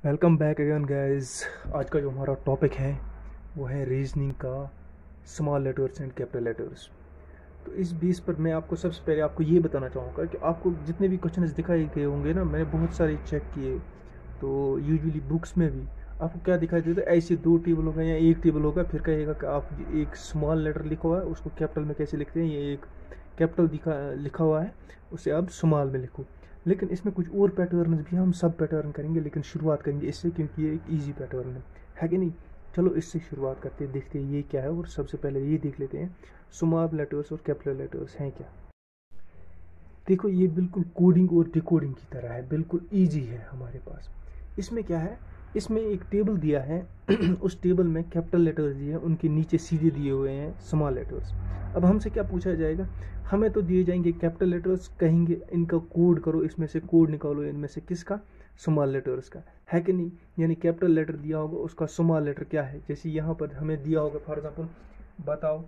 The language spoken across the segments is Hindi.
Welcome back again guys. आज का जो हमारा टॉपिक है वो है रीजनिंग का small letters and capital letters. तो इस बेस पर मैं आपको सबसे पहले आपको ये बताना चाहूँगा कि आपको जितने भी क्वेश्चंस दिखाए गए होंगे ना, मैंने बहुत सारे चेक किए। तो यूजुअली बुक्स में भी आपको क्या दिखाई देता है, ऐसे दो टेबल होगा या एक टेबल होगा, फिर कहेगा कि आप एक स्मॉल लेटर लिखा हुआ है उसको कैपिटल में कैसे लिखते हैं, ये एक कैपिटल लिखा हुआ है उसे आप स्मॉल में लिखो। लेकिन इसमें कुछ और पैटर्न भी हम सब पैटर्न करेंगे, लेकिन शुरुआत करेंगे इससे क्योंकि ये एक ईजी पैटर्न है कि नहीं। चलो इससे शुरुआत करते हैं, देखते हैं ये क्या है। और सबसे पहले ये देख लेते हैं स्मॉल लेटर्स और कैपिटल लेटर्स हैं क्या। देखो ये बिल्कुल कोडिंग और डिकोडिंग की तरह है, बिल्कुल ईजी है हमारे पास। इसमें क्या है, इसमें एक टेबल दिया है उस टेबल में कैपिटल लेटर्स दिए हैं, उनके नीचे सीधे दिए हुए हैं स्मॉल लेटर्स। अब हमसे क्या पूछा जाएगा, हमें तो दिए जाएंगे कैपिटल लेटर्स, कहेंगे इनका कोड करो, इसमें से कोड निकालो, इनमें से किसका, स्मॉल लेटर्स का, है कि नहीं। यानी कैपिटल लेटर दिया होगा उसका स्मॉल लेटर क्या है, जैसे यहाँ पर हमें दिया होगा फॉर एग्जाम्पल, बताओ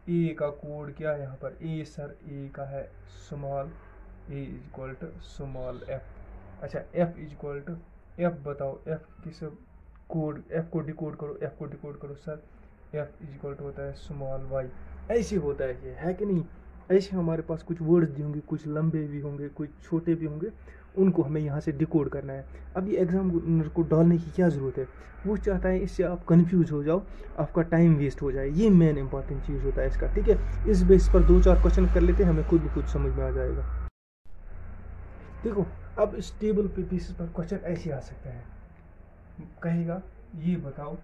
ए का कोड क्या है। यहाँ पर ए सर, ए का है small, A is equal to small F. अच्छा F is equal to, F बताओ, एफ किस कोड, एफ को डिकोड करो, एफ को डिकोड करो sir, F is equal to होता है स्मॉल वाई। ऐसे होता है ये, है कि नहीं। ऐसे हमारे पास कुछ वर्ड्स दिए होंगे, कुछ लंबे भी होंगे, कुछ छोटे भी होंगे, उनको हमें यहाँ से डिकोड करना है। अब ये एग्जामिनर को डालने की क्या ज़रूरत है, वो चाहता है इससे आप कंफ्यूज हो जाओ, आपका टाइम वेस्ट हो जाए। ये मेन इंपॉर्टेंट चीज़ होता है इसका, ठीक है। इस बेस पर दो चार क्वेश्चन कर लेते हैं, हमें खुद ब खुद समझ में आ जाएगा। देखो अब इस टेबल पे बेसिस पर क्वेश्चन ऐसे आ सकते हैं, कहेगा ये बताओ,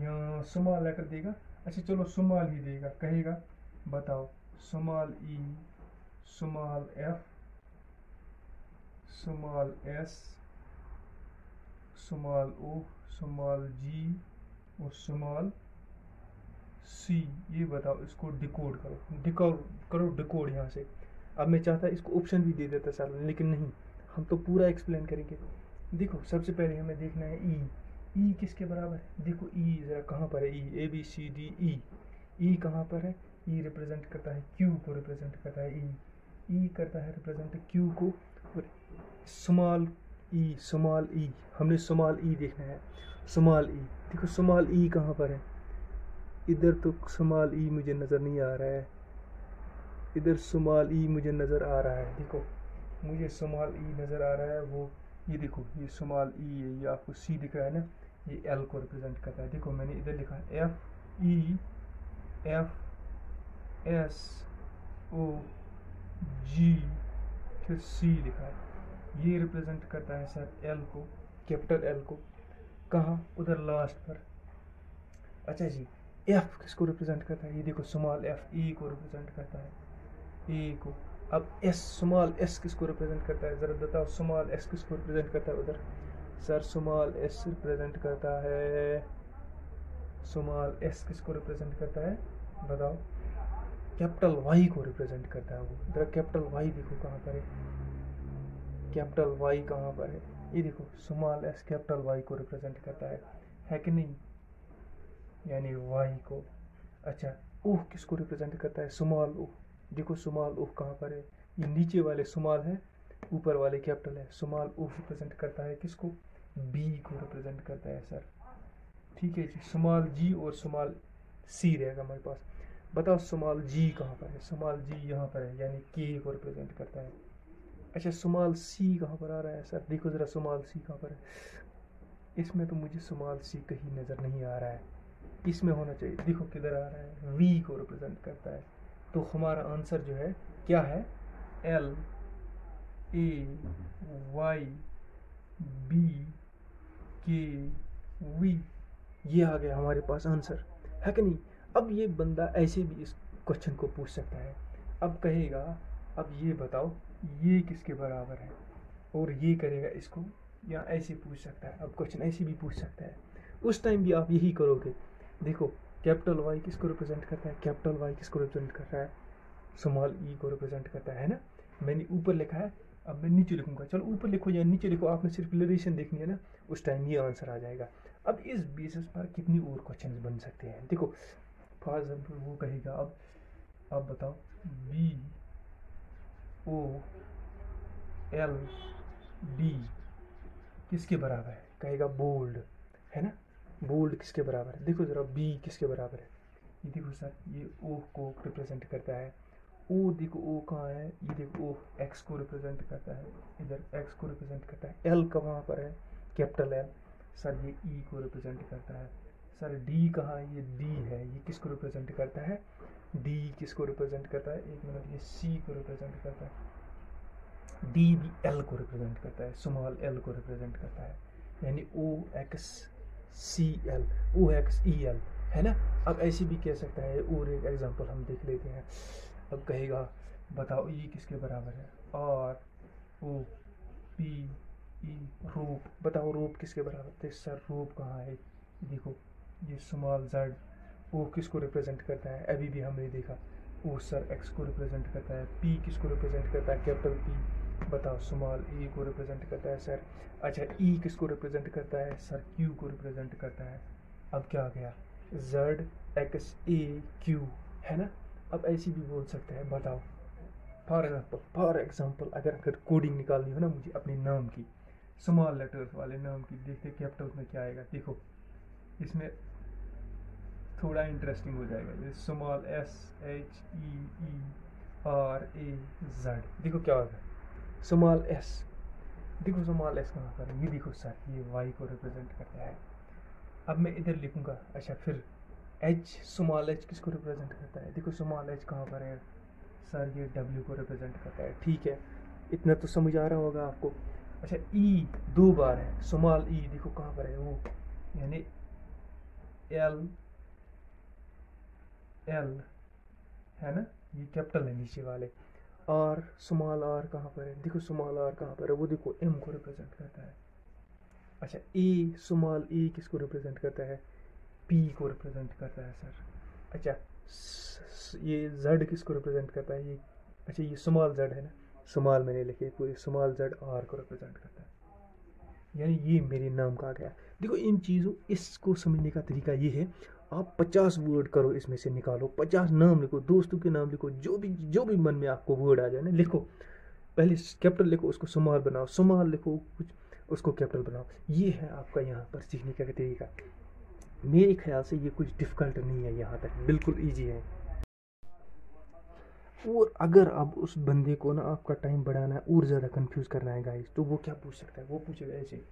यहाँ स्मॉल लेटर देगा, अच्छा चलो स्मॉल ही देगा, कहेगा बताओ small E, small F, small S, small O, small G और स्मॉल सी। ये बताओ, इसको डिकोड करो, डिकोड यहाँ से। अब मैं चाहता इसको ऑप्शन भी दे देता सर, लेकिन नहीं, हम तो पूरा एक्सप्लेन करेंगे। देखो सबसे पहले हमें देखना है ई, ई किसके बराबर है। देखो ई जरा कहाँ पर है, ई A B C D E, ई कहाँ पर है, ई रिप्रेजेंट करता है क्यू को, रिप्रेजेंट करता है ई करता है रिप्रेजेंट क्यू को। और स्मॉल ई हमने स्मॉल ई देखना है, स्मॉल ई। देखो स्मॉल ई कहाँ पर है, इधर तो स्मॉल ई मुझे नज़र नहीं आ रहा है, इधर स्मॉल ई मुझे नज़र आ रहा है। देखो मुझे स्मॉल ई नज़र आ रहा है, वो ये देखो ये स्मॉल ई है, ये आपको सी दिख रहा है ना, ये एल को रिप्रेजेंट करता है। देखो मैंने इधर लिखा है F E F S O G, फिर सी लिखा है, ये रिप्रेजेंट करता है सर एल को, कैपिटल एल को। कहाँ, उधर लास्ट पर। अच्छा जी, एफ किसको रिप्रेजेंट करता है, ये देखो स्मॉल एफ ए को रिप्रेजेंट करता है, ए को। अब एस, स्मॉल एस किसको रिप्रेजेंट करता है, जरा बताओ स्मॉल एस किसको रिप्रेजेंट करता है उधर। सर स्मॉल एस रिप्रेजेंट करता है, स्मॉल एस किसको रिप्रेजेंट करता है बताओ, कैपिटल वाई को रिप्रेजेंट करता है वो। जरा कैपिटल वाई देखो कहाँ पर है, कैपिटल वाई कहाँ पर है, ये देखो स्मॉल एस कैपिटल वाई को रिप्रेजेंट करता है कि नहीं, यानी वाई को। अच्छा ओह किसको रिप्रेजेंट करता है, स्मॉल ओह। देखो स्मॉल ओह कहाँ पर है, ये नीचे वाले स्मॉल है, ऊपर वाले कैपिटल है। स्मॉल ओह रिप्रेजेंट करता है किसको, बी को रिप्रेजेंट करता है सर, ठीक है जी। स्मॉल जी और स्मॉल सी रहेगा हमारे पास। बताओ स्मॉल जी कहाँ पर है, स्मॉल जी यहाँ पर है, यानी के को रिप्रेजेंट करता है। अच्छा स्मॉल सी कहाँ पर आ रहा है सर, देखो ज़रा स्मॉल सी कहाँ पर है, इसमें तो मुझे स्मॉल सी कहीं नज़र नहीं आ रहा है, इसमें होना चाहिए। देखो किधर आ रहा है, वी को रिप्रेजेंट करता है। तो हमारा आंसर जो है क्या है, एल ए वाई बी के वी, ये आ गया हमारे पास आंसर, है कि नहीं। अब ये बंदा ऐसे भी इस क्वेश्चन को पूछ सकता है, अब कहेगा अब ये बताओ ये किसके बराबर है, और ये करेगा इसको, या ऐसे पूछ सकता है। अब क्वेश्चन ऐसे भी पूछ सकता है, उस टाइम भी आप यही करोगे। देखो कैपिटल वाई किसको रिप्रेजेंट करता है, कैपिटल वाई किसको रिप्रेजेंट कर रहा है, स्मॉल ई को रिप्रेजेंट करता है ना। मैंने ऊपर लिखा है, अब मैं नीचे लिखूंगा, चलो ऊपर लिखो या नीचे लिखो, आपने सिर्फ रिलेशन देखनी है ना, उस टाइम ये आंसर आ जाएगा। अब इस बेसिस पर कितनी और क्वेश्चंस बन सकते हैं। देखो फॉर एग्जाम्पल वो कहेगा, अब बताओ बी ओ एल डी किसके बराबर है, कहेगा बोल्ड, है ना। बोल्ड किसके बराबर है, देखो जरा बी किसके बराबर है, ये देखो सर ये ओ को रिप्रेजेंट करता है, ओ देखो ओ कहाँ है, ये देखो ओ एक्स को रिप्रेजेंट करता है, इधर एक्स को रिप्रेजेंट करता है, एल कहाँ पर है, कैपिटल एल, सर ये ई को रिप्रेजेंट करता है, सर डी कहाँ है, ये डी है, ये किसको रिप्रेजेंट करता है, डी किसको रिप्रेजेंट करता है, एक मिनट, ये सी को रिप्रेजेंट करता है, डी भी एल को रिप्रेजेंट करता है, स्मॉल एल को रिप्रेजेंट करता है, यानी ओ एक्स सी एल, ओ एक्स ई एल, है ना। अब ऐसे भी कह सकता है, और एक एग्जांपल हम देख लेते हैं। अब कहेगा बताओ ये किसके बराबर है, आर ओ पी ई, रूप, बताओ रूप किसके बराबर थे, सर रूप कहाँ है, देखो ये स्मॉल जेड, ओ किसको रिप्रेजेंट करता है, अभी भी हमने देखा, ओ सर एक्स को रिप्रेजेंट करता है, पी किसको रिप्रेजेंट करता है, कैपिटल पी, बताओ स्मॉल ए को रिप्रेजेंट करता है सर, अच्छा ई किसको रिप्रेजेंट करता है, सर क्यू को रिप्रेजेंट करता है। अब क्या आ गया, जेड एक्स ए क्यू, है ना। अब ऐसी भी बोल सकते हैं, बताओ फॉर एग्जाम्पल अगर कोडिंग निकालनी हो ना मुझे अपने नाम की, स्मॉल लेटर्स वाले नाम की, देखते कैपिटल्स में क्या आएगा, देखो इसमें थोड़ा इंटरेस्टिंग हो जाएगा, ये small S H E R A Z, देखो क्या होगा, स्मॉल एस, देखो स्मॉल एस कहाँ पर है, ये देखो सर ये वाई को रिप्रेजेंट करता है। अब मैं इधर लिखूंगा, अच्छा फिर एच, स्मॉल एच किसको रिप्रेजेंट करता है, देखो स्मॉल एच कहाँ पर है, सर ये डब्ल्यू को रिप्रेजेंट करता है, ठीक है, इतना तो समझ आ रहा होगा आपको। अच्छा ई दो बार है, स्मॉल ई देखो कहाँ पर है, वो यानी एल एल, है ना, ये कैपिटल है नीचे वाले, आर स्मॉल आर कहाँ पर है, देखो स्मॉल आर कहाँ पर है, वो देखो एम को रिप्रेजेंट करता है। अच्छा ए, स्मॉल ए किसको रिप्रेजेंट करता है, पी को रिप्रेजेंट करता है सर। अच्छा ये जेड किसको रिप्रेजेंट करता है, ये अच्छा ये स्मॉल जेड है ना, स्मॉल मैंने लिखे पूरे, स्मॉल जेड आर को रिप्रेजेंट करता है, यानी ये मेरे नाम का आ गया। देखो इन चीज़ों, इसको समझने का तरीका ये है, आप 50 वर्ड करो, इसमें से निकालो 50 नाम लिखो, दोस्तों के नाम लिखो, जो भी मन में आपको वर्ड आ जाए ना लिखो, पहले कैपिटल लिखो उसको स्मॉल बनाओ, स्मॉल लिखो कुछ उसको कैपिटल बनाओ, ये है आपका यहाँ पर सीखने का तरीका। मेरे ख्याल से ये कुछ डिफ़िकल्ट नहीं है, यहाँ तक बिल्कुल ईजी है। और अगर अब उस बंदे को ना आपका टाइम बढ़ाना है और ज़्यादा कंफ्यूज करना है गाइस, तो वो क्या पूछ सकता है, वो पूछेगा ऐसे,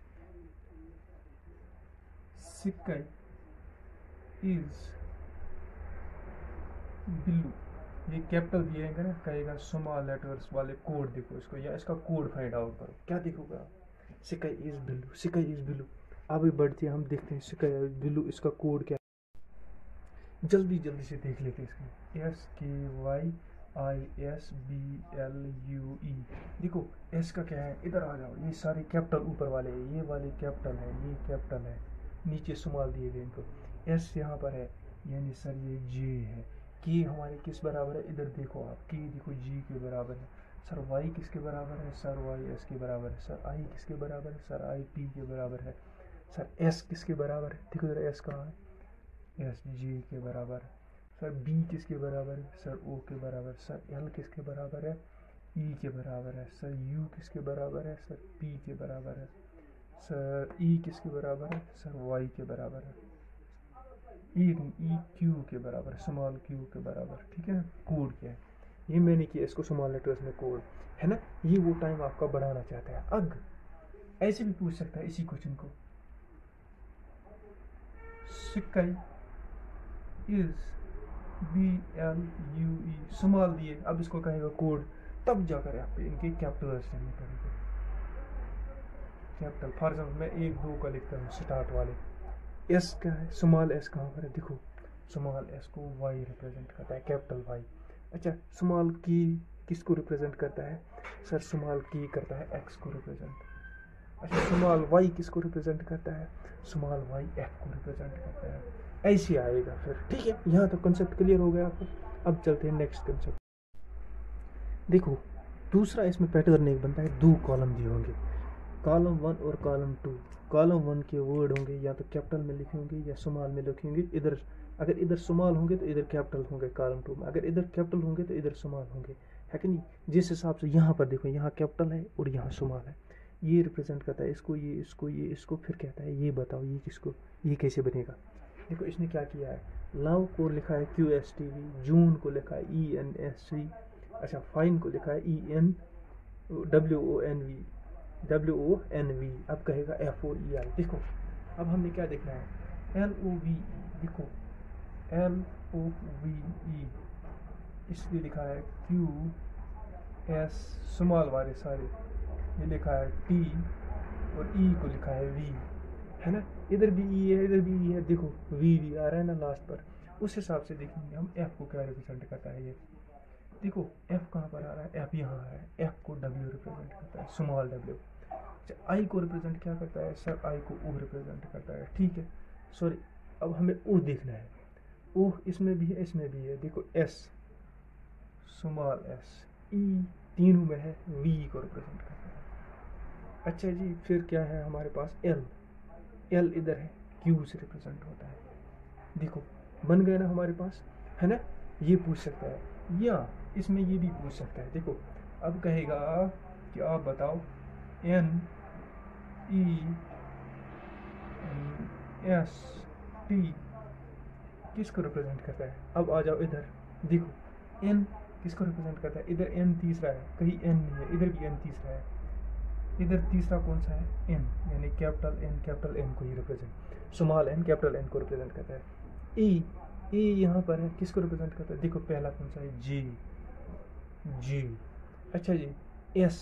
सिक्का इज बिल्लू, ये कैपिटल दिएगा ना, कहेगा स्मॉल लेटर्स वाले कोड देखो इसको, या इसका कोड फाइंड आउट करो, क्या देखोगा, सिक्का इज बिल्लू, सिक्का इज बिल्लू। आगे बढ़ते हैं, हम देखते हैं सिक्का इज बिल्लू, इसका कोड क्या, जल्दी जल्दी से देख लेते हैं इसमें, S K Y I S B L U E, देखो एस का क्या है, इधर आ जाओ, ये सारे कैपिटल ऊपर वाले हैं, ये वाले कैपिटल है, ये कैपिटल है, नीचे स्मॉल दिए गए इनको, एस यहाँ पर है, यानी सर ये जे है, के हमारे किस बराबर है, इधर देखो आप, के देखो जी के बराबर है, सर वाई किसके बराबर है, सर वाई एस के बराबर है, सर आई किसके बराबर है, सर आई पी के बराबर है, सर एस किसके बराबर है, देखो जरा एस कहाँ है, एस जी के बराबर है, सर बी किसके बराबर है, सर ओ के बराबर, सर एल किसके बराबर है, ई के बराबर है, सर यू किसके बराबर है, सर पी के बराबर है, सर ई किसके बराबर है, सर वाई के बराबर है, ई क्यू के बराबर, स्मॉल क्यू के बराबर, ठीक है। कोड क्या है, ये मैंने किया इसको स्मॉल लेटर्स में कोड, है ना। ये वो टाइम आपका बढ़ाना चाहता है। अब ऐसे भी पूछ सकता है इसी क्वेश्चन को, सिक्काई is B L U E, small दिए, अब इसको कहेगा कोड, तब जाकर आप इनके कैपिटल्स लेने पड़ेंगे, कैपिटल। फॉर एग्जाम्पल मैं 1 2 का लिखता हूँ स्टार्ट वाले, एस का है, स्मॉल एस कहाँ पर है, देखो स्मॉल एस को वाई रिप्रेजेंट करता है, कैपिटल वाई। अच्छा स्मॉल की किसको रिप्रेजेंट करता है, सर स्मॉल की करता है एक्स को रिप्रेजेंट। अच्छा स्मॉल वाई किसको रिप्रेजेंट करता है, स्मॉल वाई एफ को रिप्रेजेंट करता है, ऐसे आएगा फिर, ठीक है। यहाँ तक कंसेप्ट क्लियर हो गया आपको। अब चलते हैं नेक्स्ट कंसेप्ट। देखो दूसरा इसमें पैटर्न एक बनता है, 2 कॉलम दिए होंगे, कॉलम 1 और कॉलम 2। कॉलम 1 के वर्ड होंगे या तो कैपिटल में लिखे होंगे या स्मॉल में लिखे होंगे, इधर अगर इधर स्मॉल होंगे तो इधर कैपिटल होंगे कॉलम 2 में, अगर इधर कैपिटल होंगे तो इधर स्मॉल होंगे, है कि नहीं। जिस हिसाब से यहाँ पर देखो, यहाँ कैपिटल है और यहाँ स्मॉल है, ये रिप्रेजेंट करता है इसको, ये इसको, ये इसको, फिर कहता है ये बताओ ये किसको, ये कैसे बनेगा। देखो इसने क्या किया है, लव को लिखा है QSTV, जून को लिखा है ENSV, अच्छा फाइन को लिखा है WONV, अब कहेगा FOEI। देखो अब हमने क्या देखना है, LOVE, देखो LOVE, इसलिए लिखा है QS स्मॉल वाले सारे, ये लिखा है T और E को लिखा है V, है ना, इधर भी E है इधर भी E है, देखो V आ रहा है ना लास्ट पर। उस हिसाब से देखेंगे हम F को क्या रिप्रेजेंट करता है। ये देखो F कहाँ पर आ रहा है, F यहाँ आ रहा है, F को W रिप्रेजेंट करता है, स्मॉल W। अच्छा I को रिप्रेजेंट क्या करता है सर, I को O रिप्रेजेंट करता है, ठीक है सॉरी। अब हमें O देखना है, O इसमें भी है इसमें भी है, देखो S स्मॉल S, E तीनों में है, V को रिप्रेजेंट करता है। अच्छा जी फिर क्या है हमारे पास, L इधर है, Q से रिप्रेजेंट होता है। देखो बन गए ना हमारे पास, है ना। ये पूछ सकता है या इसमें ये भी पूछ सकता है। देखो अब कहेगा कि आप बताओ NEST किसको रिप्रेजेंट करता है। अब आ जाओ इधर, देखो N किसको रिप्रेजेंट करता है, इधर N तीसरा है, कहीं N नहीं है, इधर भी N तीसरा है, इधर तीसरा कौन सा है N, यानी कैपिटल N को ही represent, small n capital N को रिप्रेजेंट करता है। E यहाँ पर है, किसको रिप्रेजेंट करता है, देखो पहला कौन सा है G। अच्छा जी S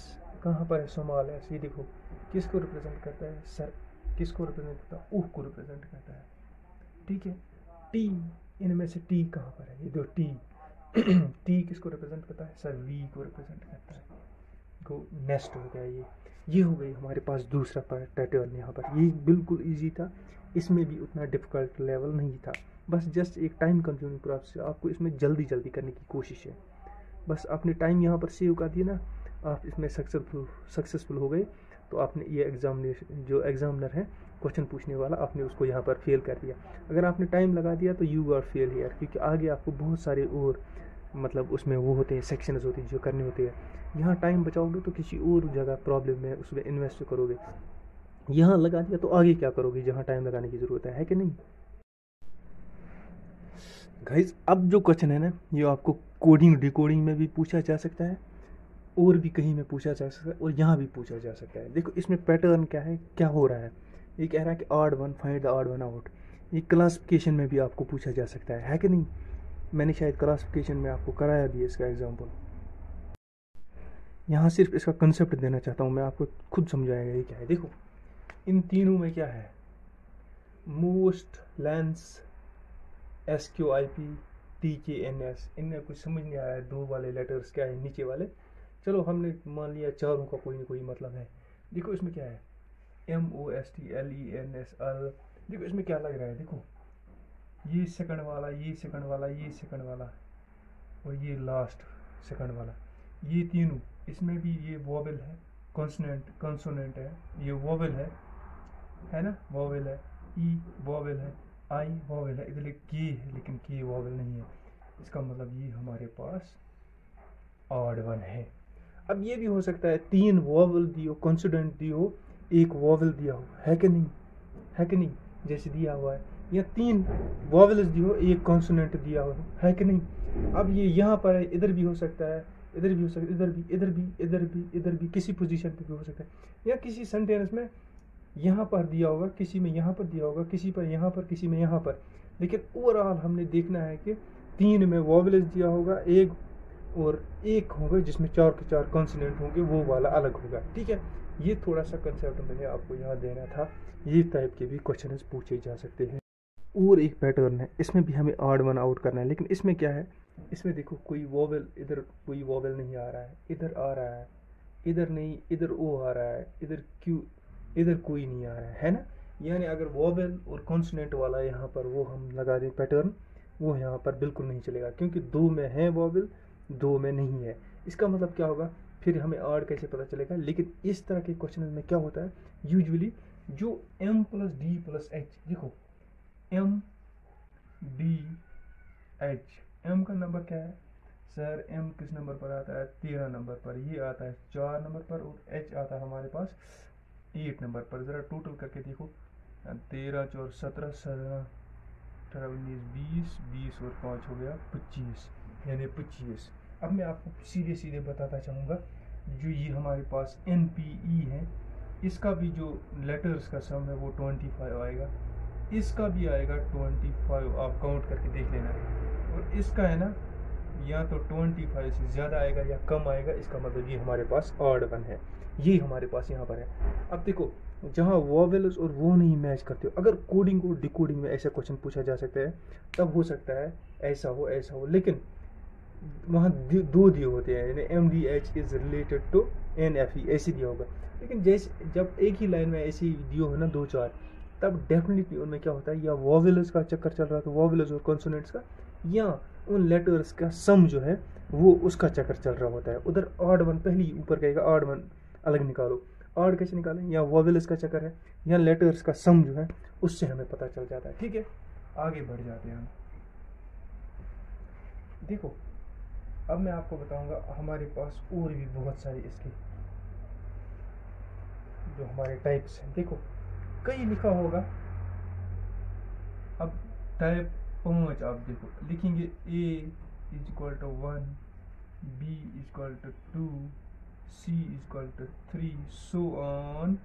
कहाँ पर है, स्मॉल S, ये देखो किसको रिप्रेजेंट करता है सर, किसको रिप्रेजेंट करता है, U को रिप्रेजेंट करता है, ठीक है। T इनमें से T कहाँ पर है, ये दो T T किसको रिप्रेजेंट करता है सर, V को रिप्रेजेंट करता है। को नेक्स्ट हो गया, ये हो गई हमारे पास दूसरा पैटर्न। यहाँ पर ये बिल्कुल इजी था, इसमें भी उतना डिफिकल्ट लेवल नहीं था, बस जस्ट एक टाइम कंज्यूमिंग प्रोसेस है, आपको इसमें जल्दी करने की कोशिश है। बस आपने टाइम यहाँ पर सेव कर दिया ना, आप इसमें सक्सेसफुल हो गए, तो आपने ये एग्जामिनेशन जो एग्जामिनर है क्वेश्चन पूछने वाला, आपने उसको यहाँ पर फेल कर दिया। अगर आपने टाइम लगा दिया तो यू आर फेल हियर, क्योंकि आगे आपको बहुत सारे और मतलब उसमें वो होते हैं, सेक्शंस होते हैं जो करने होते हैं। यहाँ टाइम बचाओगे तो किसी और जगह प्रॉब्लम में उसमें इन्वेस्ट करोगे, यहाँ लगा दिया तो आगे क्या करोगे जहाँ टाइम लगाने की ज़रूरत है कि नहीं। गाइस अब जो क्वेश्चन है ना, ये आपको कोडिंग डिकोडिंग में भी पूछा जा सकता है, और भी कहीं में पूछा जा सकता है, और यहाँ भी पूछा जा सकता है। देखो इसमें पैटर्न क्या है, क्या हो रहा है। ये कह रहा है कि odd one, find the odd one out. ये क्लासिफिकेशन में भी आपको पूछा जा सकता है कि नहीं। मैंने शायद क्लासिफिकेशन में आपको कराया भी है इसका एग्जाम्पल। यहाँ सिर्फ इसका कंसेप्ट देना चाहता हूँ मैं, आपको खुद समझाएगा ये क्या है। देखो इन तीनों में क्या है, मोस्ट, लेंस, SQIP, TKNS, इनमें कुछ समझ नहीं आया, दो वाले लेटर्स क्या है नीचे वाले। चलो हमने मान लिया चारों का कोई ना कोई मतलब है। देखो इसमें क्या है, MOSTLENSL। देखो इसमें क्या लग रहा है, देखो ये सेकंड वाला, ये सेकंड वाला, ये सेकंड वाला, और ये लास्ट सेकंड वाला, ये तीनों, इसमें भी ये वोवेल है, कॉन्सोनेंट है, ये वोवेल है ना, वोवेल है, E वोवेल है, I वोवेल है, इधर के है लेकिन के वोवेल नहीं है। इसका मतलब ये हमारे पास ऑड वन है। अब ये भी हो सकता है तीन वोवेल दियो, कॉन्सोनेंट दियो, एक वोवेल दिया हो, है कि नहीं, है कि नहीं, जैसे दिया हुआ है, या तीन वोवेल्स दियो, एक कॉन्सोनेंट दिया हो, है कि नहीं। अब ये यहाँ पर है, इधर भी हो सकता है, इधर भी हो सकता है, इधर भी, इधर भी, इधर भी, इधर भी, किसी पोजीशन पे भी हो सकता है, या किसी सेंटेंस में यहाँ पर दिया होगा, किसी में यहाँ पर दिया होगा, किसी पर यहाँ पर, किसी में यहाँ पर। लेकिन ओवरऑल हमने देखना है कि तीन में वोवेल्स दिया होगा, एक और एक होगा जिसमें चार के चार कॉन्सोनेंट होंगे, वो वाला अलग होगा, ठीक है। ये थोड़ा सा कंसेप्ट मैंने आपको यहाँ देना था। ये टाइप के भी क्वेश्चन पूछे जा सकते हैं। और एक पैटर्न है, इसमें भी हमें ऑड वन आउट करना है, लेकिन इसमें क्या है, इसमें देखो कोई वोवेल, इधर कोई वोवेल नहीं आ रहा है, इधर आ रहा है, इधर नहीं, इधर ओ आ रहा है, इधर क्यू, इधर कोई नहीं आ रहा है ना। यानी अगर वोवेल और कॉन्सोनेंट वाला यहाँ पर वो हम लगा दें पैटर्न, वो यहाँ पर बिल्कुल नहीं चलेगा, क्योंकि दो में है वोवेल, दो में नहीं है। इसका मतलब क्या होगा, फिर हमें ऑड कैसे पता चलेगा। लेकिन इस तरह के क्वेश्चन में क्या होता है, यूजुअली जो M + D + H, देखो M D H, M का नंबर क्या है सर, M किस नंबर पर आता है, 13 नंबर पर, ये आता है 4 नंबर पर, और H आता है हमारे पास 8 नंबर पर। ज़रा टोटल करके देखो, 13 4 17 17 18 19 20 20 और 5 हो गया 25, यानी 25। अब मैं आपको सीधे सीधे बताता चाहूँगा, जो ये हमारे पास NPE है, इसका भी जो लेटर्स का सम है वो 25 आएगा, इसका भी आएगा 25, आप काउंट करके देख लेना। और इसका है ना, या तो 25 से ज़्यादा आएगा या कम आएगा, इसका मतलब ये हमारे पास ऑड वन है, ये हमारे पास यहाँ पर है। अब देखो, जहाँ वोवेल्स और वो नहीं मैच करते हो, अगर कोडिंग और डिकोडिंग में ऐसा क्वेश्चन पूछा जा सकता है, तब हो सकता है ऐसा हो, लेकिन वहाँ दो दिए होते हैं, यानी MDH is related to NFE ऐसे दिया होगा। लेकिन जैसे जब एक ही लाइन में ऐसे दियो हो ना 2 4, तब डेफिनेटली उनमें क्या होता है, या वोवेल्स का चक्कर चल रहा था, वोवेल्स और कॉन्सोनेंट्स का, या उन लेटर्स का सम जो है वो उसका चक्कर चल रहा होता है। उधर ऑड वन पहली ऊपर कहेगा, ऑड वन अलग निकालो, ऑड कैसे निकालें, या वोवेल्स का चक्कर है या लेटर्स का सम जो है उससे हमें पता चल जाता है। ठीक है, आगे बढ़ जाते हैं हम। देखो, अब मैं आपको बताऊंगा हमारे पास और भी बहुत सारे इसके जो हमारे टाइप्स हैं। देखो, कई लिखा होगा, अब टाइप 5 आप देखो लिखेंगे, A is equal to 1, B is equal to 2, C is equal to 3, so on,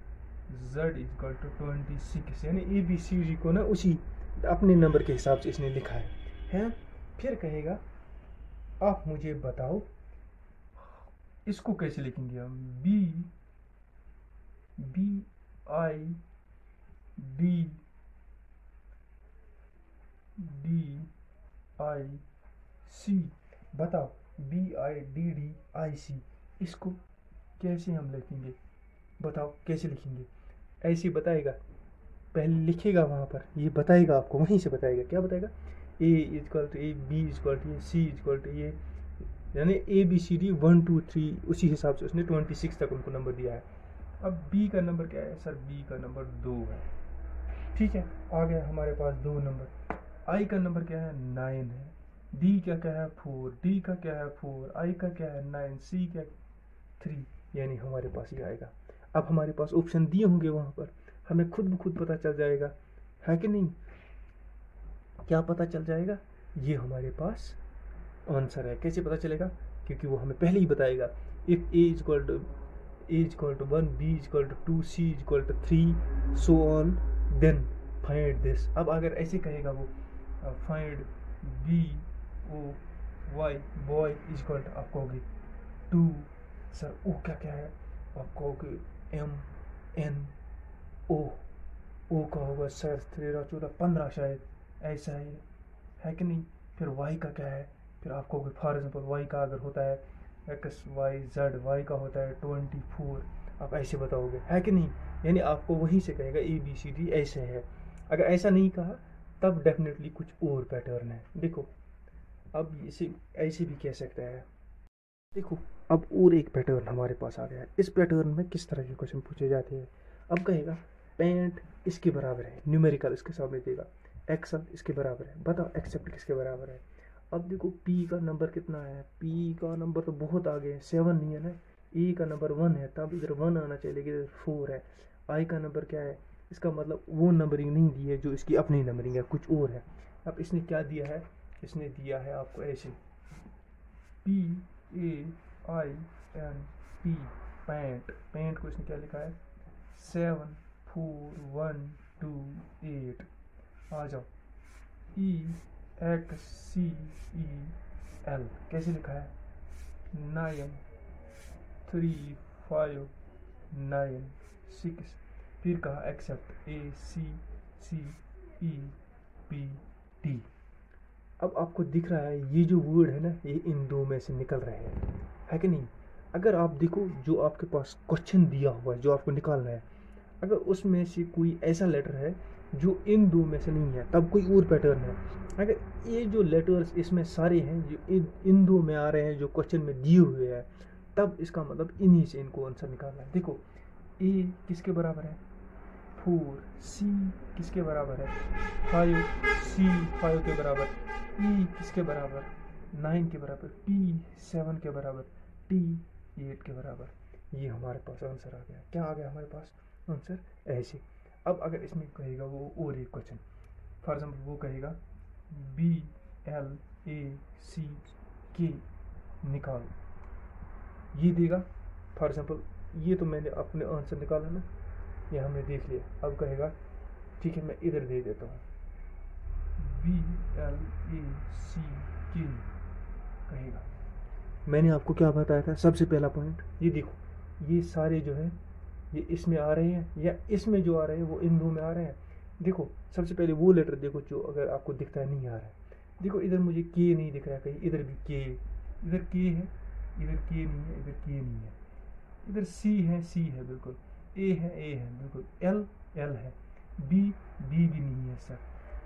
Z is equal to 26, यानी ABCD को ना उसी अपने नंबर के हिसाब से इसने लिखा है। फिर कहेगा आप मुझे बताओ इसको कैसे लिखेंगे हम, BIDDIC, बताओ BIDDIC, इसको कैसे हम लिखेंगे, बताओ कैसे लिखेंगे। ऐसे बताएगा, पहले लिखेगा वहाँ पर, ये बताएगा आपको, वहीं से बताएगा, क्या बताएगा, A equal to A, B equal to A, C equal to A, यानी ABCD 1 2 3, उसी हिसाब से उसने 26 तक उनको नंबर दिया है। अब B का नंबर क्या है सर, B का नंबर 2 है। ठीक है, आ गया हमारे पास 2 नंबर। I का नंबर क्या है, 9 है। D का क्या है, 4, D का क्या है 4, I का क्या है 9, C का 3, यानी हमारे पास ये आएगा। अब हमारे पास ऑप्शन दिए होंगे वहाँ पर, हमें खुद ब खुद पता चल जाएगा, है कि नहीं, क्या पता चल जाएगा, ये हमारे पास आंसर है। कैसे पता चलेगा, क्योंकि वो हमें पहले ही बताएगा, if A equal to 1, B equal to 2, C equal to 3, so on, then find this. अब अगर ऐसे कहेगा वो, find BOY, boy equal to, आप कहोगे 2, सर ओ क्या क्या है, आप कहोगे MNO, ओ का होगा सर 13 14 15 शायद, ऐसा है कि नहीं। फिर Y का क्या है, फिर आपको फॉर एग्जाम्पल Y का अगर होता है XYZ, Y का होता है 24, आप ऐसे बताओगे, है कि नहीं। यानी आपको वहीं से कहेगा ABCD ऐसे है। अगर ऐसा नहीं कहा तब डेफिनेटली कुछ और पैटर्न है। देखो, अब इसे ऐसे भी कह सकता है। देखो, अब और एक पैटर्न हमारे पास आ गया है। इस पैटर्न में किस तरह के क्वेश्चन पूछे जाते हैं। अब कहेगा पैंट इसके बराबर है, न्यूमेरिकल इसके सामने देगा, एक्सल इसके बराबर है, बताओ एक्सेप्ट किसके बराबर है। अब देखो P का नंबर कितना है, P का नंबर तो बहुत आगे है, 7 नहीं है ना, A का नंबर 1 है, तब इधर 1 आना चाहिए, लेकिन इधर 4 है। I का नंबर क्या है, इसका मतलब वो नंबरिंग नहीं दी है जो इसकी अपनी नंबरिंग है, कुछ और है। अब इसने क्या दिया है, इसने दिया है आपको ऐसे PAINT, पैंट, पैंट को इसने क्या लिखा है 7 4 1 2 8। आ जाओ EXCEL कैसे लिखा है 9 3 5 9 6। फिर कहा एक्सेप्ट ACCEPT। अब आपको दिख रहा है ये जो वर्ड है ना, ये इन दो में से निकल रहे हैं, है कि नहीं। अगर आप देखो जो आपके पास क्वेश्चन दिया हुआ है जो आपको निकालना है, अगर उसमें से कोई ऐसा लेटर है जो इन दो में से नहीं है, तब कोई और पैटर्न है। अगर ये जो लेटर्स इसमें सारे हैं जो इन दो में आ रहे हैं जो क्वेश्चन में दिए हुए हैं, तब इसका मतलब इन्हीं से इनको आंसर निकालना है। देखो, A किसके बराबर है 4, C किसके बराबर है 5, C 5 के बराबर, E किसके बराबर 9 के बराबर, P 7 के बराबर, T 8 के बराबर। ये हमारे पास आंसर आ गया। क्या आ गया हमारे पास, आंसर ऐसे। अब अगर इसमें कहेगा वो और एक क्वेश्चन, फॉर एग्जाम्पल वो कहेगा BLACK निकालो, ये देगा। फॉर एग्जाम्पल ये तो मैंने अपने आंसर निकाला ना, ये हमने देख लिया। अब कहेगा ठीक है मैं इधर दे देता हूँ BLACK कहेगा। मैंने आपको क्या बताया था सबसे पहला पॉइंट, ये देखो ये सारे जो है ये इसमें आ रहे हैं या इसमें जो आ रहे हैं वो इन दो में आ रहे हैं। देखो सबसे पहले वो लेटर देखो जो अगर आपको दिखता है नहीं आ रहा है। देखो इधर मुझे के नहीं दिख रहा है कहीं, इधर भी के, इधर के है, इधर के नहीं है, इधर के नहीं है, इधर सी है बिल्कुल, ए है बिल्कुल, एल है, बी भी नहीं है सर,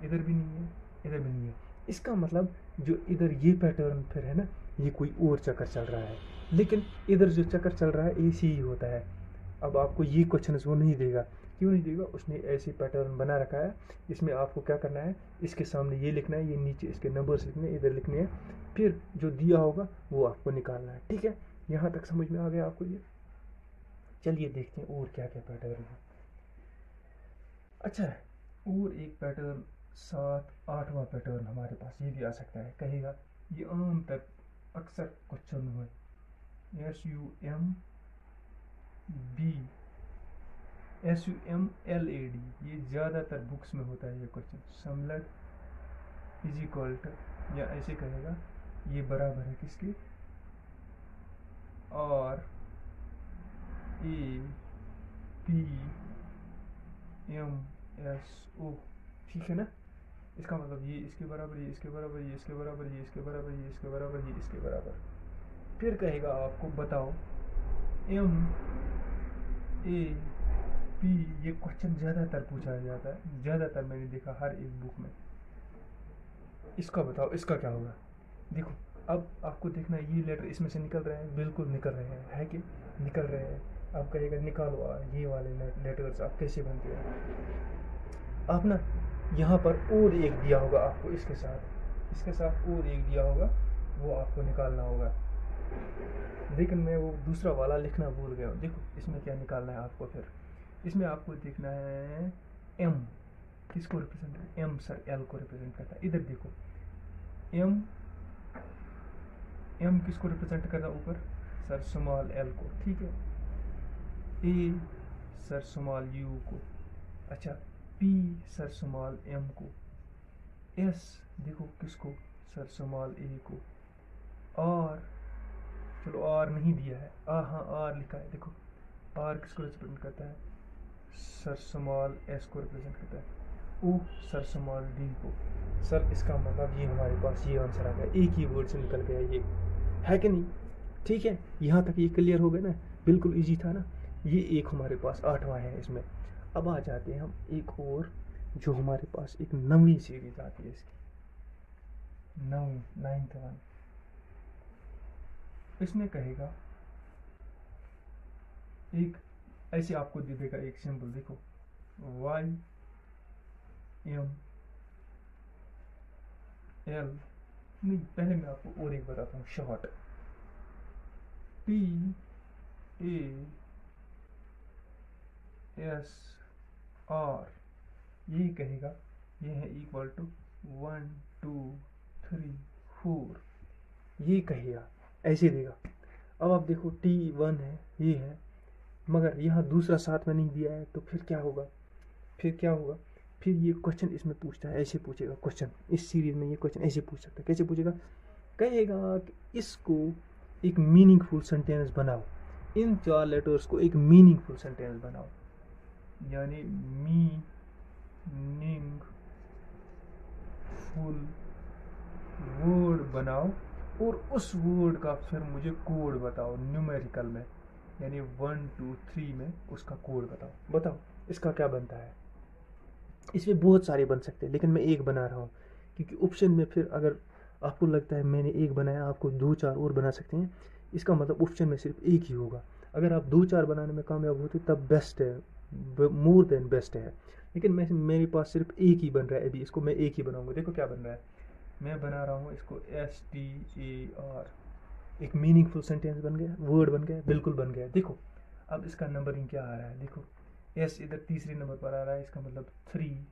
इधर भी नहीं है, इधर भी नहीं है। इसका मतलब जो इधर ये पैटर्न फिर है ना, ये कोई और चक्कर चल रहा है, लेकिन इधर जो चक्कर चल रहा है ऐसे ही होता है। अब आपको ये क्वेश्चन वो नहीं देगा, क्यों नहीं देगा, उसने ऐसे पैटर्न बना रखा है। इसमें आपको क्या करना है, इसके सामने ये लिखना है, ये नीचे इसके नंबर्स लिखने हैं, इधर लिखने हैं, फिर जो दिया होगा वो आपको निकालना है। ठीक है, यहाँ तक समझ में आ गया आपको ये? चलिए देखते हैं और क्या क्या पैटर्न है। अच्छा है, और एक पैटर्न 7-8वां पैटर्न हमारे पास ये भी आ सकता है। कहेगा ये आम तक अक्सर क्वेश्चन हुए, SUMLAD, ये ज़्यादातर बुक्स में होता है ये क्वेश्चन। समलड इज इक्वल टू, या ऐसे कहेगा ये बराबर है किसके, RAPMSO, ठीक है ना। इसका मतलब ये इसके बराबर, ये इसके बराबर, ये इसके बराबर, ये इसके बराबर, ये इसके बराबर, ये इसके बराबर। फिर कहेगा आपको बताओ MAP, ये क्वेश्चन ज़्यादातर पूछा जाता है, ज़्यादातर मैंने देखा हर एक बुक में। इसका बताओ इसका क्या होगा। देखो अब आपको देखना है ये लेटर इसमें से निकल रहे हैं, बिल्कुल निकल रहे हैं, है कि निकल रहे हैं। अब कहेगा निकालो ये वाले लेटर्स आप कैसे बनते हैं। आप ना यहाँ पर और एक दिया होगा आपको, इसके साथ और एक दिया होगा, वो आपको निकालना होगा, लेकिन मैं वो दूसरा वाला लिखना भूल गया हूँ। देखो इसमें क्या निकालना है आपको, फिर इसमें आपको देखना है M किसको रिप्रेजेंट है, M सर L को रिप्रेजेंट करता है। इधर देखो M किसको रिप्रेजेंट करता है ऊपर, सर स्मॉल l को, ठीक है। A सर स्मॉल u को, अच्छा P सर स्मॉल m को, S देखो किसको, सर स्मॉल a को, R चलो R नहीं दिया है, हाँ R लिखा है, देखो R किसको रिप्रेजेंट करता है, सर स्मॉल s को रिप्रेजेंट करता है, O सर स्मॉल d को। सर इसका मतलब ये हमारे पास ये आंसर आ गया, एक ही वर्ड से निकल गया ये, है कि नहीं। ठीक है, यहाँ तक ये क्लियर हो गया ना, बिल्कुल इजी था ना। ये एक हमारे पास 8वां है इसमें। अब आ जाते हैं हम एक और, जो हमारे पास एक 9वीं सीरीज आती है इसकी, 9th वन। इसमें कहेगा एक ऐसे आपको दे देगा एक सिंबल, देखो YML, नहीं पहले मैं आपको और एक बताता हूँ शॉर्ट, PASR, ये कहेगा ये है इक्वल टू 1 2 3 4, ये कहेगा ऐसे देगा। अब आप देखो T1 है, ये है, मगर यहाँ दूसरा साथ में नहीं दिया है, तो फिर क्या होगा, फिर ये क्वेश्चन इसमें पूछता है, ऐसे पूछेगा क्वेश्चन, इस सीरीज में ये क्वेश्चन ऐसे पूछ सकता है। कैसे पूछेगा, कहेगा कि इसको एक मीनिंगफुल सेंटेंस बनाओ, इन 4 लेटर्स को एक मीनिंगफुल सेंटेंस बनाओ, यानी मीनिंगफुल वर्ड बनाओ, और उस वर्ड का फिर मुझे कोड बताओ न्यूमेरिकल में, यानी 1 2 3 में उसका कोड बताओ इसका क्या बनता है। इसमें बहुत सारे बन सकते हैं, लेकिन मैं एक बना रहा हूँ, क्योंकि ऑप्शन में फिर अगर आपको लगता है मैंने एक बनाया, आपको 2-4 और बना सकते हैं। इसका मतलब ऑप्शन में सिर्फ एक ही होगा। अगर आप 2-4 बनाने में कामयाब होते तब बेस्ट है, मोर देन बेस्ट है। लेकिन मेरे पास सिर्फ एक ही बन रहा है अभी, इसको मैं एक ही बनाऊंगा। देखो क्या बन रहा है, मैं बना रहा हूँ इसको STAR, एक मीनिंगफुल सेंटेंस बन गया, वर्ड बन गया, बिल्कुल बन गया। देखो अब इसका नंबरिंग क्या आ रहा है, देखो एस इधर तीसरे नंबर पर आ रहा है, इसका मतलब 3।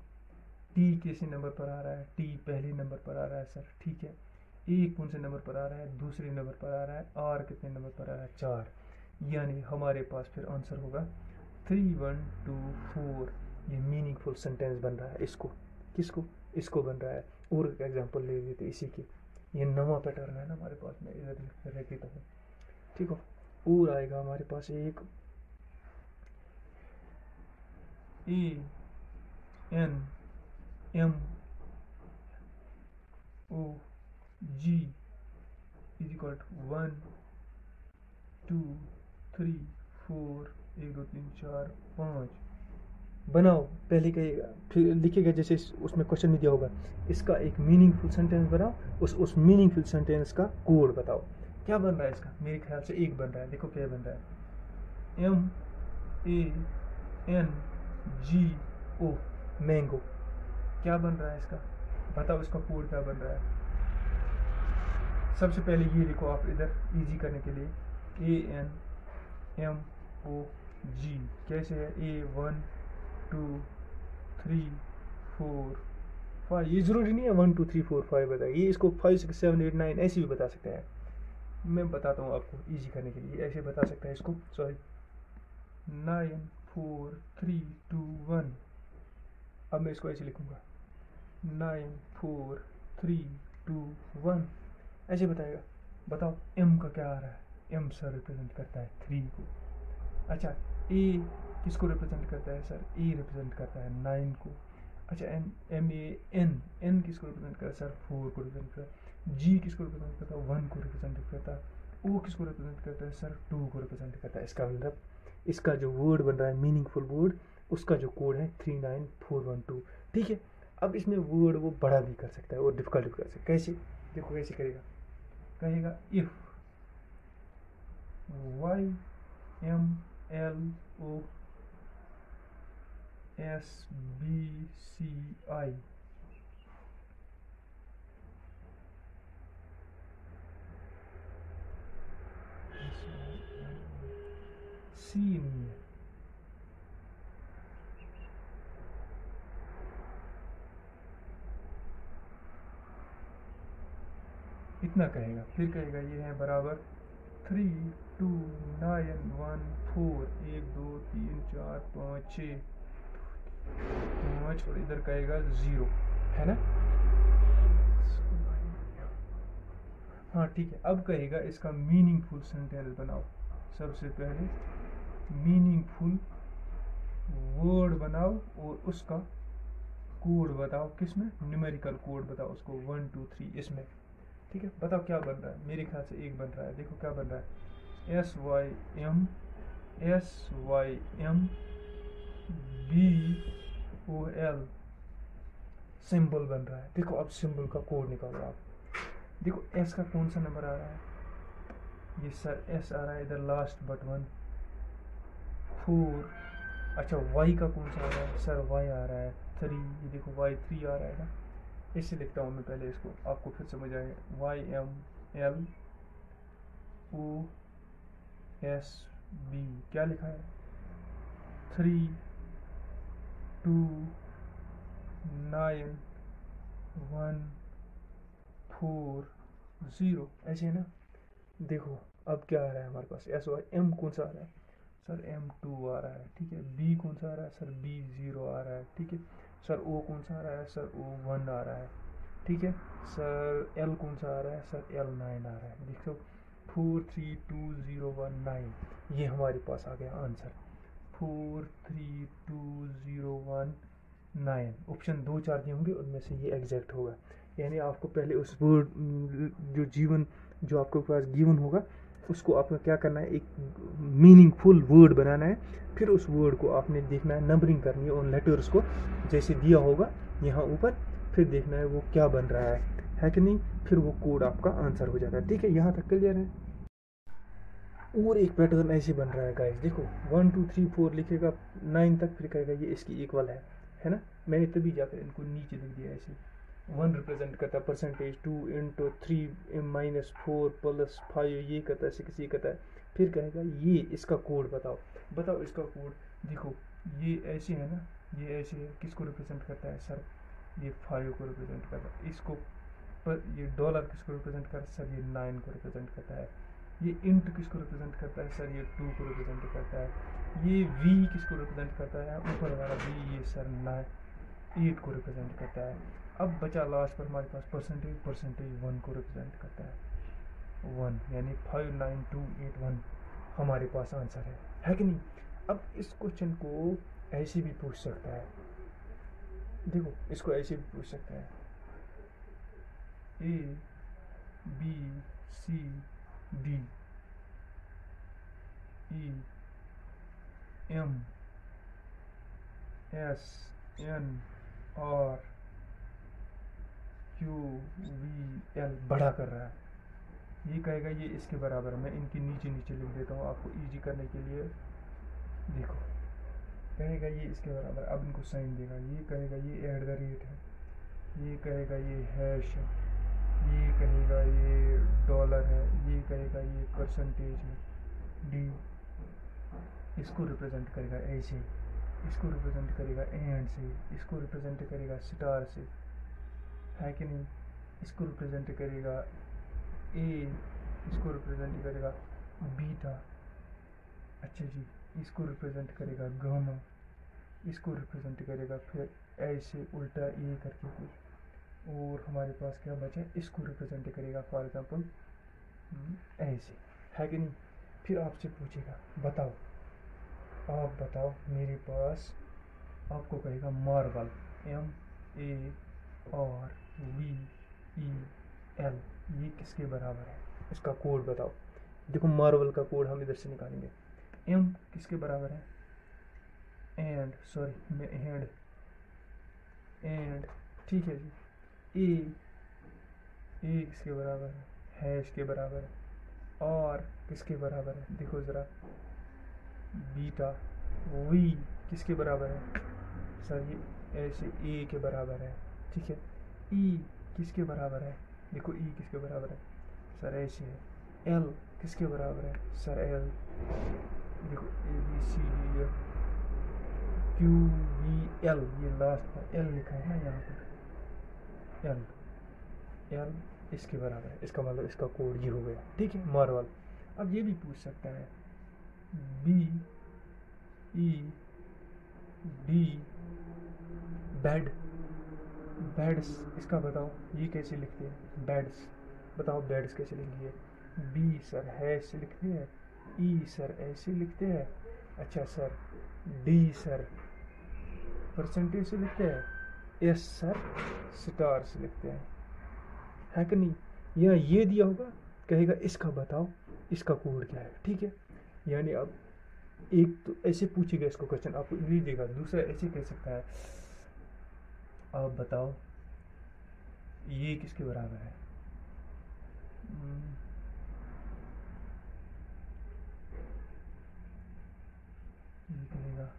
टी किसी नंबर पर आ रहा है, टी पहले नंबर पर आ रहा है सर, ठीक है। ए कौन से नंबर पर आ रहा है, दूसरे नंबर पर आ रहा है। आर कितने नंबर पर आ रहा है, 4। यानी हमारे पास फिर आंसर होगा 3 1 2 4। ये मीनिंगफुल सेंटेंस बन रहा है। इसको किसको, इसको बन रहा है। और एग्जांपल ले लेते इसी की। ये नवा पैटर्न है ना हमारे पास में, इधर रख देता हूँ, ठीक है। और आएगा हमारे पास एक A N M O G is equal to 1 2 3 4 1 2 3 4 5। बनाओ, पहले कहेगा फिर लिखेगा जैसे उसमें क्वेश्चन में दिया होगा। इसका एक मीनिंगफुल सेंटेंस बनाओ, उस मीनिंगफुल सेंटेंस का कोड बताओ। क्या बन रहा है इसका, मेरे ख्याल से एक बन रहा है। देखो क्या बन रहा है, MANGO, मैंगो। क्या बन रहा है इसका, बताओ इसका कोड क्या बन रहा है। सबसे पहले ये लिखो आप इधर इजी करने के लिए, ANMOG। कैसे है, A1 2 3 4 5। ये जरूरी नहीं है 1 2 3 4 5 बताए, ये इसको 5 6 7 8 9 ऐसे भी बता सकते हैं। मैं बताता हूँ आपको इजी करने के लिए, ऐसे बता सकता है इसको, सॉरी 9 4 3 2 1। अब मैं इसको ऐसे लिखूंगा 9 4 3 2 1, ऐसे बताएगा। बताओ एम का क्या आ रहा है, एम सर रिप्रेजेंट करता है 3 को। अच्छा ए किसको रिप्रेजेंट करता है सर, ए रिप्रेजेंट करता है 9 को। अच्छा एन किसको रिप्रेजेंट करता है सर, 4 को रिप्रेजेंट करता है। जी किसको रिप्रेजेंट करता है, 1 को रिप्रेजेंट करता है। ओ किसको रिप्रेजेंट करता है सर, 2 को रिप्रेजेंट करता है। इसका मतलब इसका जो वर्ड बन रहा है मीनिंगफुल वर्ड, उसका जो कोड है 39412, ठीक है। अब इसमें वर्ड वो बड़ा भी कर सकता है और डिफिकल्ट भी कर सकता है। कैसे, देखो कैसे करेगा, कहेगा इफ YMLOSBCI सी नहीं है, इतना कहेगा। फिर कहेगा ये है बराबर 3 2 9 1 4 1 2 3 4 5 6 5 और इधर कहेगा 0, है ना। हाँ ठीक है। अब कहेगा इसका मीनिंगफुल सेंटेंस बनाओ। सबसे पहले मीनिंगफुल वर्ड बनाओ और उसका कोड बताओ, किसमें, न्यूमेरिकल कोड बताओ उसको 1 2 3 इसमें, ठीक है। बताओ क्या बन रहा है, मेरे ख्याल से एक बन रहा है। देखो क्या बन रहा है, SYMBOL सिंबल बन रहा है। देखो अब सिंबल का कोड निकालो आप। देखो एस का कौन सा नंबर आ रहा है, ये सर एस आ रहा है इधर लास्ट बट 1 4। अच्छा वाई का कौन सा आ रहा है सर, वाई आ रहा है 3। ये देखो वाई 3 आ रहा है ना। इससे लिखता हूँ मैं पहले इसको, आपको फिर समझ आएगा। YMLOSB क्या लिखा है, 3 2 9 1 4 0, ऐसे है ना। देखो अब क्या आ रहा है हमारे पास, SYM कौन सा आ रहा है सर, M2 आ रहा है, ठीक है। बी कौन सा आ रहा है सर, B0 आ रहा है, ठीक है। सर ओ कौन सा आ रहा है सर, O1 आ रहा है, ठीक है। सर एल कौन सा आ रहा है सर, L9 आ रहा है। देखो 4 3 2 0 1 9, ये हमारे पास आ गया आंसर 4 3 2 0 1 9। ऑप्शन 2 4 दिए होंगे, उनमें से ये एग्जैक्ट होगा। यानी आपको पहले उस वर्ड जो आपके पास गिवन होगा, उसको आपको क्या करना है, एक मीनिंगफुल वर्ड बनाना है। फिर उस वर्ड को आपने देखना है, नंबरिंग करनी है उन लेटर्स को जैसे दिया होगा यहाँ ऊपर। फिर देखना है वो क्या बन रहा है कि नहीं। फिर वो कोड आपका आंसर हो जाता है, ठीक है। यहाँ तक क्लियर है। और एक पैटर्न ऐसे बन रहा है गाइस, देखो 1 2 3 4 लिखेगा 9 तक, फिर कहेगा ये इसकी इक्वल है ना। मैंने तभी जाकर इनको नीचे लिख दिया ऐसे। 1 रिप्रेजेंट करता है परसेंटेज, 2 इंटू 3 -4 + 5, ये करता है 6, ये करता है। फिर कहेगा ये इसका कोड बताओ। बताओ इसका कोड। देखो ये ऐसे है ना, ये ऐसे है, किसको रिप्रेजेंट करता है सर? ये 5 को रिप्रेजेंट करता है। इसको पर ये डॉलर किसको रिप्रेजेंट करता है सर? ये 9 को रिप्रेजेंट करता है। ये इंट किसको रिप्रेजेंट करता है सर? ये 2 को रिप्रेजेंट करता है। ये वी किसको रिप्रेजेंट करता है? ऊपर वाला वी, ये सर 8 को रिप्रेजेंट करता है। अब बचा लास्ट पर हमारे पास परसेंटेज, परसेंटेज 1 को रिप्रेजेंट करता है। 1 यानी 59281 हमारे पास आंसर है कि नहीं? अब इस क्वेश्चन को ऐसे भी पूछ सकता है, देखो इसको ऐसे भी पूछ सकता है, A B C D E M S N R Q V L बड़ा कर रहा है। ये कहेगा ये इसके बराबर है। मैं इनके नीचे नीचे लिख देता हूँ आपको इजी करने के लिए। देखो कहेगा ये इसके बराबर, अब इनको साइन देगा। ये कहेगा ये @ है, ये कहेगा ये हैश है, ये कहेगा ये डॉलर है, ये कहेगा ये परसेंटेज है। डी इसको रिप्रेजेंट करेगा ऐसे, इसको रिप्रेजेंट करेगा एंड से, इसको रिप्रेजेंट करेगा स्टार से, है कि नहीं? इसको रिप्रेजेंट करेगा ए, इसको रिप्रेजेंट करेगा बीटा, अच्छा जी, इसको रिप्रेजेंट करेगा गामा, इसको रिप्रेजेंट करेगा फिर ऐसे उल्टा ए करके कुछ, और हमारे पास क्या बचा? इसको रिप्रेजेंट करेगा फॉर एग्जांपल ऐसे, है कि नहीं? फिर आपसे पूछेगा बताओ, आप बताओ मेरे पास, आपको कहेगा मार्वल, MARVEL, ये किसके बराबर है? इसका कोड बताओ। देखो मार्वल का कोड हम इधर से निकालेंगे। M किसके बराबर है? एंड ठीक है जी। ए किसके बराबर है? हैश के बराबर है। और किसके बराबर है? देखो ज़रा, बीटा। वी किसके बराबर है सर? ये ऐसे ए के बराबर है, ठीक है। ई किसके बराबर है? देखो ई किसके बराबर है सर? ऐसे है। एल किसके बराबर है सर? एल, देखो ABCD QVL, ये लास्ट पर एल लिखा है ना यहाँ पर, एल इसके बराबर है। इसका मतलब इसका कोड ये हो गया, ठीक है, मार्वल। अब ये भी पूछ सकता है BED, बेड्स, इसका बताओ ये कैसे लिखते हैं? बेड्स बताओ, बेड्स कैसे लिखेंगे? बी सर हैश से लिखते हैं, ई सर ऐसे लिखते हैं, अच्छा सर। डी सर परसेंटेज से लिखते हैं, एस सर स्टार से लिखते हैं, है कि नहीं? यहाँ ये दिया होगा, कहेगा इसका बताओ, इसका कोड क्या है, ठीक है। यानी अब एक तो ऐसे पूछेगा इसको क्वेश्चन, आपको इंग्लिश देगा, दूसरा ऐसे कह सकता है आप बताओ ये किसके बराबर है? ये कहेगा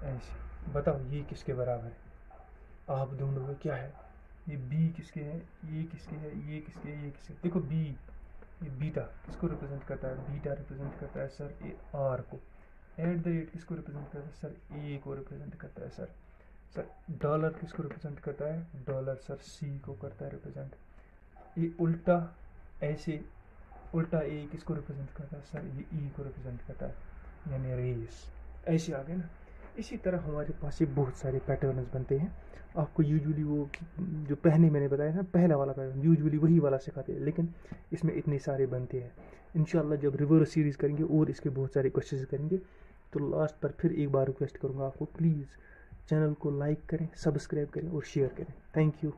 ऐसे, बताओ ये किसके बराबर है? आप ढूंढोगे क्या है? ये बी किसके है, ये किसके है, ये किसके है, ये किसके? देखो बी, ये बीटा किसको रिप्रेजेंट करता है? बीटा रिप्रेजेंट करता है सर ए आर को। @ किसको रिप्रेजेंट करता है सर? ए को रिप्रेजेंट करता है सर। डॉलर किसको रिप्रेजेंट करता है? डॉलर सर सी को करता है रिप्रेजेंट। ये उल्टा ऐसे, उल्टा ए किसको रिप्रेजेंट करता है सर? ये ई को रिप्रेजेंट करता है, यानी रेस। ऐसे आ गए ना। इसी तरह हमारे पास ये बहुत सारे पैटर्न्स बनते हैं। आपको यूजुअली वो जो पहले मैंने बताया था, पहला वाला पैटर्न यूजुअली वही वाला सिखाते हैं, लेकिन इसमें इतने सारे बनते हैं। इंशाल्लाह जब रिवर्स सीरीज़ करेंगे और इसके बहुत सारे क्वेश्चन करेंगे, तो लास्ट पर फिर एक बार रिक्वेस्ट करूँगा आपको, प्लीज़ चैनल को लाइक करें, सब्सक्राइब करें और शेयर करें। Thank you.